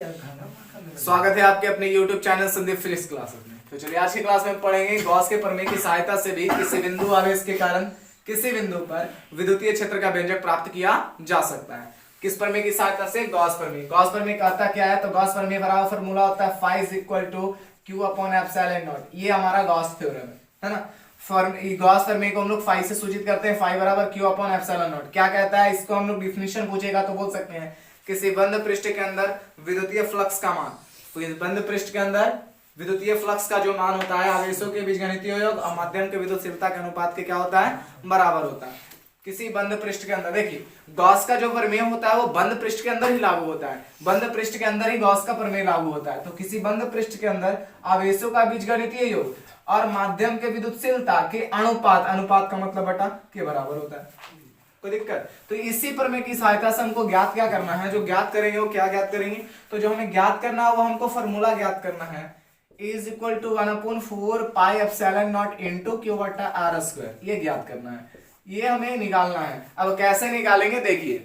स्वागत है आपके अपने YouTube channel Sandeep physics classes में। तो चलिए आज की क्लास में पढ़ेंगे गॉस के प्रमेय की सहायता से भी किसी बिंदु आवेश के कारण किसी बिंदु पर विद्युतीय क्षेत्र का व्यंजक प्राप्त किया जा सकता है। किस प्रमेय की सहायता से? गॉस प्रमेय। गॉस प्रमेय कहता क्या है? तो गॉस प्रमेय बराबर फॉर्मूला होता है phi is equal to q upon epsilon not. ये हमारा गॉस थ्योरम है ना। गॉस प्रमेय को हम लोग फाई से सूचित करते हैं, फाई बराबर q अपॉन एप्सिलॉन नॉट। क्या कहता है? इसको हम लोग डिफिनेशन पूछेगा तो बोल सकते हैं किसी बंद पृष्ठ के अंदर विद्युतीय फ्लक्स का मान। तो इस बंद पृष्ठ के अंदर विद्युतीय फ्लक्स का जो मान होता है आवेशों के बीजगणितीय योग और माध्यम के विद्युतशीलता के अनुपात के क्या होता है? बराबर होता है। किसी बंद पृष्ठ के अंदर देखिए गॉस का जो प्रमेय होता है वो बंद पृष्ठ के अंदर ही लागू होता है। बंद पृष्ठ के अंदर ही गॉस का प्रमेय लागू होता है। तो किसी बंद पृष्ठ के अंदर आवेशों का बीजगणितीय योग और माध्यम के विद्युतशीलता के अनुपात, अनुपात का मतलब बटा के बराबर होता है। कोई दिक्कत? तो इसी प्रमेय की सहायता से हमको ज्ञात क्या करना है? जो ज्ञात करेंगे वो क्या ज्ञात करेंगे? तो जो हमें ज्ञात करना है वो हमको फॉर्मूला ज्ञात करना है is equal to 1/4 pi epsilon naught into q बटा r स्क्वायर। ये ज्ञात करना है, ये हमें निकालना है। अब कैसे निकालेंगे देखिए।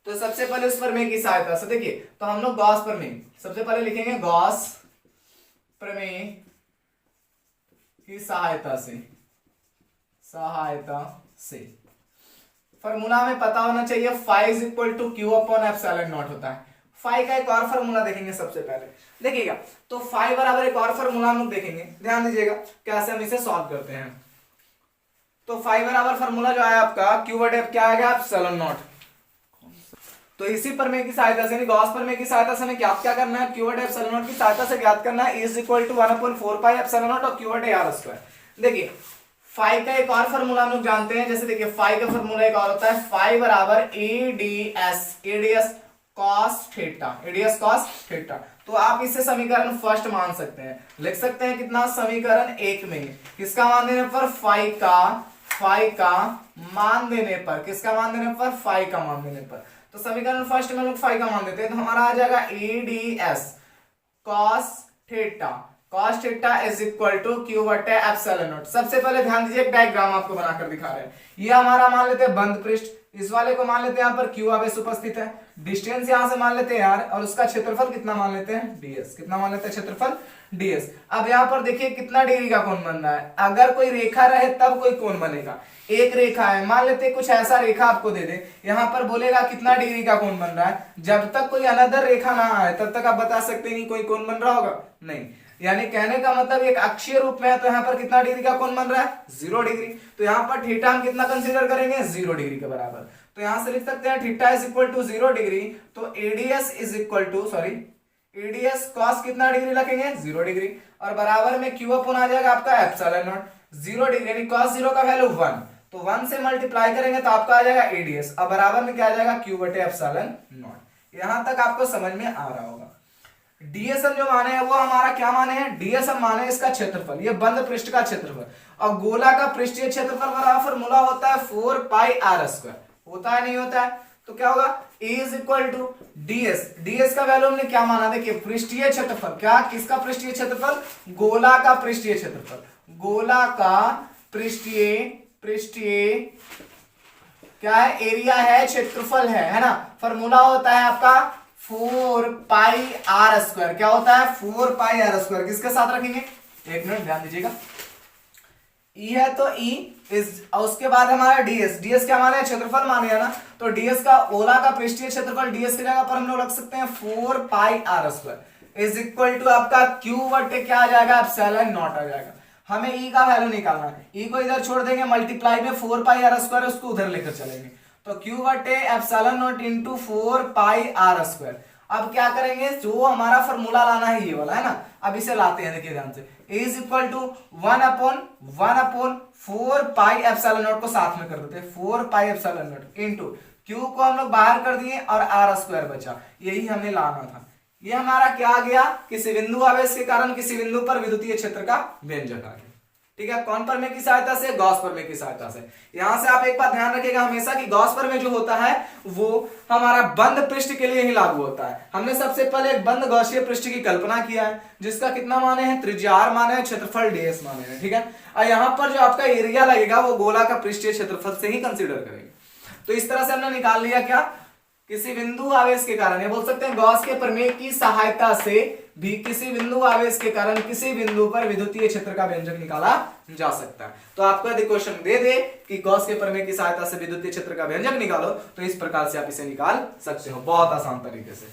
तो सबसे पहले उस प्रमेय की सहायता से देखिए, तो हम लोग गॉस प्रमेय सबसे पहले लिखेंगे गॉस प्रमेय की सहायता से फॉर्मूला हमें पता होना चाहिए phi is equal to q upon epsilon naught होता है। phi का एक और फॉर्मूला देखेंगे सबसे पहले, देखिएगा। तो phi बराबर एक और फॉर्मूला हम लोग देखेंगे, ध्यान दीजिएगा कैसे हम इसे सॉल्व करते हैं। तो phi बराबर फॉर्मूला जो है आपका q बटे क्या आएगा? Epsilon not. तो इसी प्रमेय की सहायता से, गॉस प्रमेय की सहायता से हमें क्या करना है? q बटे एप्सिलॉन नॉट की सहायता से ज्ञात करना है is equal to 1/4 pi epsilon naught और q बटे r स्क्वायर। देखिए फाई का एक और फॉर्मूला हम लोग जानते हैं, जैसे देखिए फाई का फॉर्मूला एक और होता है फाई बराबर एडीएस कॉस थीटा। तो आप इसे समीकरण फर्स्ट मान सकते हैं, लिख सकते हैं कितना? समीकरण एक में किसका मान देने पर? फाई का मान देने पर। किसका मान देने पर? फाई का मान देने पर। तो समीकरण फर्स्ट में लोग फाई का मान देते हैं, तो हमारा आ जाएगा EDS cos theta is equal to q बटे एप्सिलॉन नॉट। सबसे पहले ध्यान दीजिए, एक डायग्राम आपको बनाकर दिखा रहे हैं। ये हमारा मान लेते हैं बंद पृष्ठ, इस वाले को मान लेते हैं यहाँ पर q आवेश उपस्थित है, डिस्टेंस यहां से मान लेते हैं r, और उसका क्षेत्रफल कितना मान लेते हैं? ds। कितना मान लेते हैं? क्षेत्रफल ds। अब यहाँ पर देखिए कितना डिग्री का कोण बन रहा है। अगर कोई रेखा रहे तब कोई कोण बनेगा। एक रेखा है, मान लेते हैं कुछ ऐसा रेखा आपको दे दे, यहाँ पर बोलेगा कितना डिग्री का कोण बन रहा है। जब तक कोई अनदर रेखा ना आए तब तक आप बता सकते हैं कि कोई कोण बन रहा होगा? नहीं। यानी कहने का मतलब एक अक्षीय रूप में है, तो यहाँ पर कितना डिग्री का कोण बन रहा है? 0 डिग्री। तो यहाँ पर थीटा हम कितना कंसीडर करेंगे? 0 डिग्री के बराबर। तो यहाँ से लिख सकते हैं theta is equal to 0 degree. तो एडीएस कॉस कितना डिग्री रखेंगे? 0 डिग्री, और बराबर में क्यू अपन आ जाएगा आपका एप्सिलॉन नॉट। 0 डिग्री यानी कॉस 0 का वैल्यू 1, तो 1 से मल्टीप्लाई करेंगे तो आपका आ जाएगा एडीएस, और बराबर में क्या आ जाएगा? क्यू बटे एप्सिलॉन नॉट। यहां तक आपको समझ में आ रहा होगा। डीएस हम जो माने हैं वो हमारा क्या माने हैं? डीएस हम माने इसका क्षेत्रफल, ये बंद पृष्ठ का क्षेत्रफल, और गोला का पृष्ठीय क्षेत्रफल बराबर फॉर्मूला होता है 4 पाई r स्क्वायर। होता है नहीं होता है? तो क्या होगा? E is equal to DS का वैल्यू हमने क्या माना? देखिए पृष्ठीय क्षेत्रफल, क्या किसका पृष्ठीय क्षेत्रफल? गोला का पृष्ठीय क्षेत्रफल। गोला का पृष्ठीय क्या है? एरिया है, क्षेत्रफल है ना। फॉर्मूला होता है आपका 4 पाई r स्क्वायर। क्या होता है? 4 पाई r स्क्वायर। किसके साथ रखेंगे? एक मिनट ध्यान दीजिएगा। E है तो E इज, और उसके बाद हमारा डीएस क्या माने? क्षेत्रफल माने है ना। तो डीएस का, गोला का पृष्ठीय क्षेत्रफल डीएस की जगह पर हम लोग रख सकते हैं 4 pi r square is equal to आपका क्यू बटे क्या आ जाएगा? एप्सिलॉन नॉट आ जाएगा। हमें E का वैल्यू निकालना है। E को इधर छोड़ देंगे, मल्टीप्लाई में 4 पाई r स्क्वायर उसको उधर लेकर चलेंगे, तो क्यू बटे epsilon naught into 4 pi r square. अब क्या करेंगे? जो हमारा फॉर्मूला लाना है ये वाला है ना, अब इसे लाते हैं। देखिए ध्यान से, is equal to 1/4 pi epsilon naught को साथ में कर देते हैं, 4 pi epsilon naught into Q को हम लोग बाहर कर दिए और r स्क्वायर बचा। यही हमें लाना था। ये हमारा क्या आ गया? किसी बिंदु आवेश के कारण किसी बिंदु पर विद्युतीय क्षेत्र का व्यंजक आ गया। ठीक है, कौन प्रमेय की सहायता से? गॉस प्रमेय की सहायता से। यहां से आप एक बात ध्यान रखिएगा हमेशा कि गॉस प्रमेय जो होता है वो हमारा बंद पृष्ठ के लिए ही लागू होता है। हमने सबसे पहले एक बंद गॉसीय पृष्ठ की कल्पना किया है, जिसका कितना माने हैं? त्रिज्या r माने हैं, क्षेत्रफल ds माने हैं। ठीक है, और यहां पर जो आपका एरिया लगेगा वो गोला का पृष्ठीय क्षेत्रफल से ही कंसीडर करेंगे। तो इस तरह से हमने निकाल लिया क्या? किसी बिंदु आवेश के कारण, ये बोल सकते हैं गॉस के प्रमेय की सहायता से भी किसी बिंदु आवेश के कारण किसी बिंदु पर विद्युतीय क्षेत्र का व्यंजक निकाला जा सकता है। तो आपको यदि क्वेश्चन दे दे कि गॉस के प्रमेय की सहायता से विद्युतीय क्षेत्र का व्यंजक निकालो, तो इस प्रकार से आप इसे निकाल सकते हो बहुत आसान तरीके से।